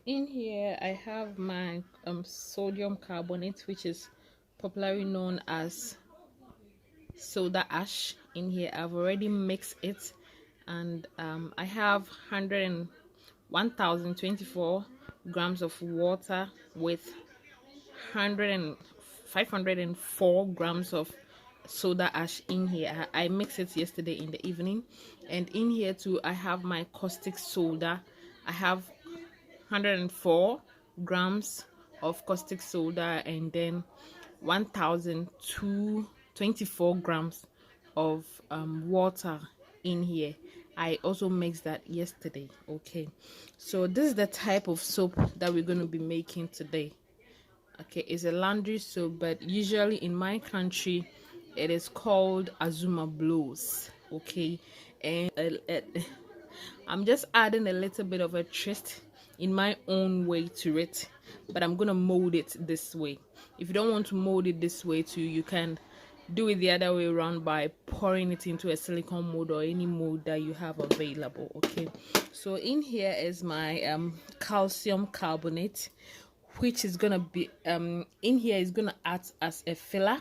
shea butter in here. In here, I have my sodium carbonate, which is popularly known as soda ash. In here, I've already mixed it, and I have 1024 grams of water with 100 and 504 grams of soda ash in here. I mixed it yesterday in the evening, and in here too I have my caustic soda. I have 104 grams of caustic soda, and then 1024 grams of water in here. I also mixed that yesterday. Okay, so this is the type of soap that we're going to be making today. Okay, it's a laundry soap, but usually in my country it is called Azuma Blows. Okay, and I'm just adding a little bit of a twist in my own way to it, but I'm gonna mold it this way. If you don't want to mold it this way too, you can do it the other way around by pouring it into a silicone mold or any mold that you have available. Okay, so in here is my calcium carbonate, which is gonna be in here is gonna act as a filler,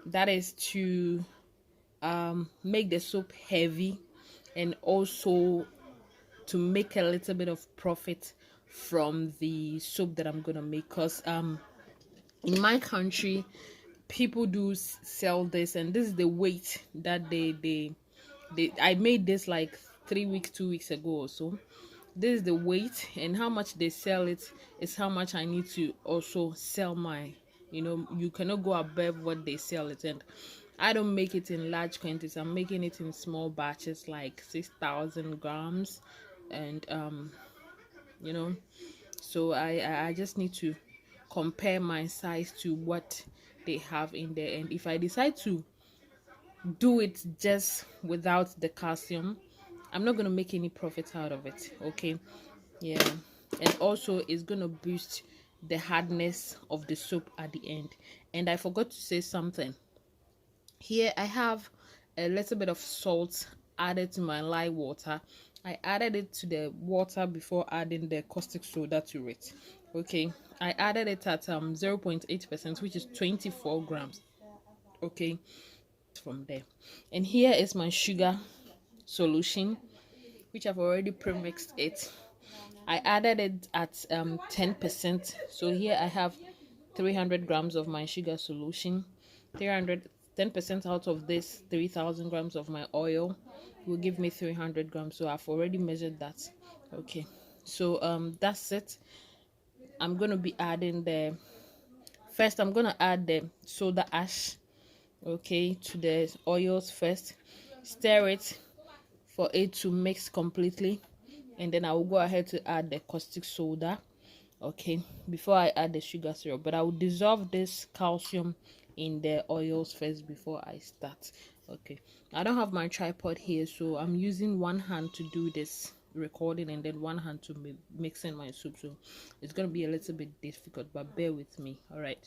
that is to make the soap heavy, and also to make a little bit of profit from the soap that I'm gonna make. Because in my country people do sell this, and this is the weight that they I made this like 3 weeks 2 weeks ago or so. This is the weight, and how much they sell it is how much I need to also sell my, you cannot go above what they sell it. And I don't make it in large quantities, I'm making it in small batches like 6,000 grams. And you know so I just need to compare my size to what they have in there. And if I decide to do it just without the calcium, I'm not going to make any profit out of it. Okay, yeah. And also it's going to boost the hardness of the soap at the end. And I forgot to say something. Here I have a little bit of salt added to my lye water. I added it to the water before adding the caustic soda to it. Okay, I added it at 0.8%, which is 24 grams. Okay, from there. And here is my sugar solution, which I've already pre-mixed it. I added it at 10%. So here I have 300 grams of my sugar solution. 10% out of this 3,000 grams of my oil will give me 300 grams. So I've already measured that. Okay, so that's it. I'm gonna be adding I'm gonna add the soda ash, okay, to the oils first. Stir it for it to mix completely, and then I will go ahead to add the caustic soda, okay, before I add the sugar syrup. But I will dissolve this calcium in the oils first before I start. Okay, I don't have my tripod here, so I'm using one hand to do this recording and then one hand to be mixing my soup, so it's gonna be a little bit difficult, but bear with me. All right.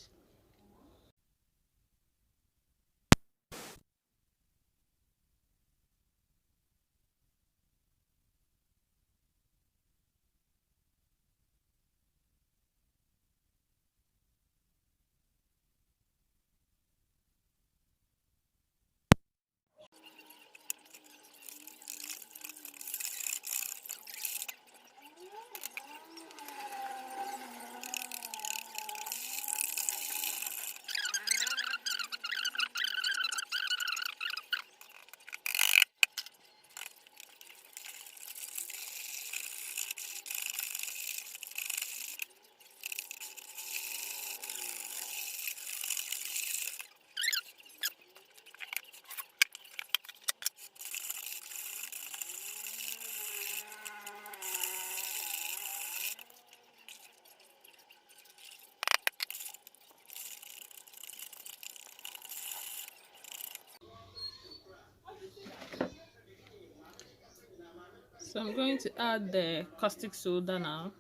So I'm going to add the caustic soda now.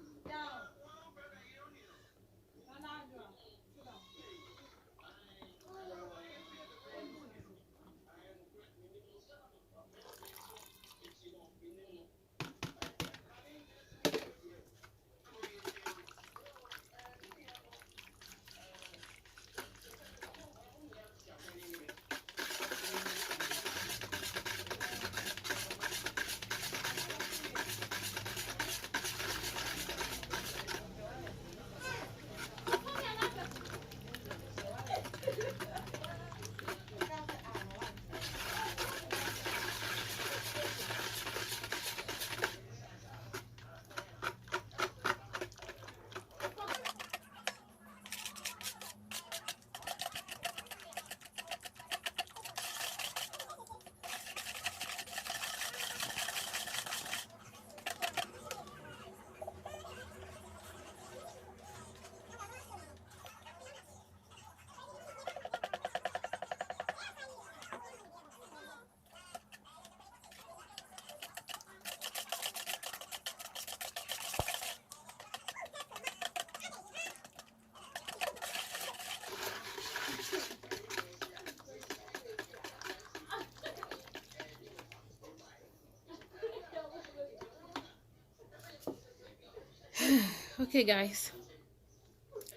Okay, guys,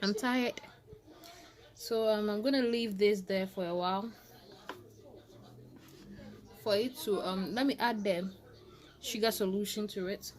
I'm tired, so I'm gonna leave this there for a while for it to let me add the sugar solution to it.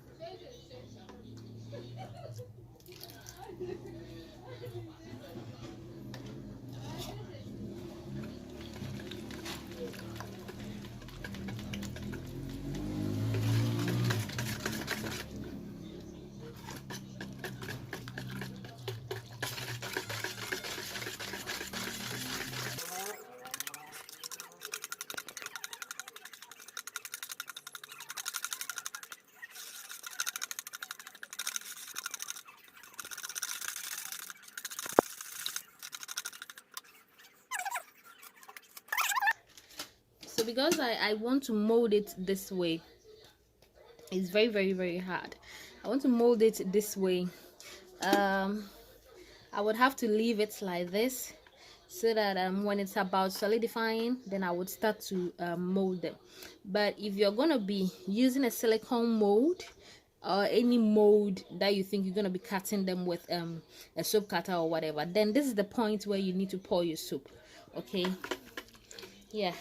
So because I want to mold it this way, it's very very very hard. I want to mold it this way. I would have to leave it like this so that when it's about solidifying, then I would start to mold them. But if you're gonna be using a silicone mold or any mold that you think you're gonna be cutting them with a soap cutter or whatever, then this is the point where you need to pour your soap. Okay, yeah,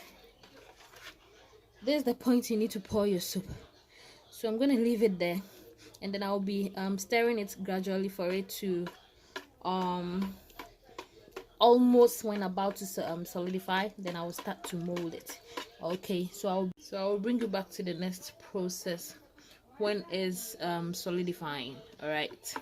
this is the point you need to pour your soup. So I'm gonna leave it there, and then I'll be stirring it gradually for it to almost, when about to solidify, then I will start to mold it. Okay, so I'll bring you back to the next process when it's solidifying. All right.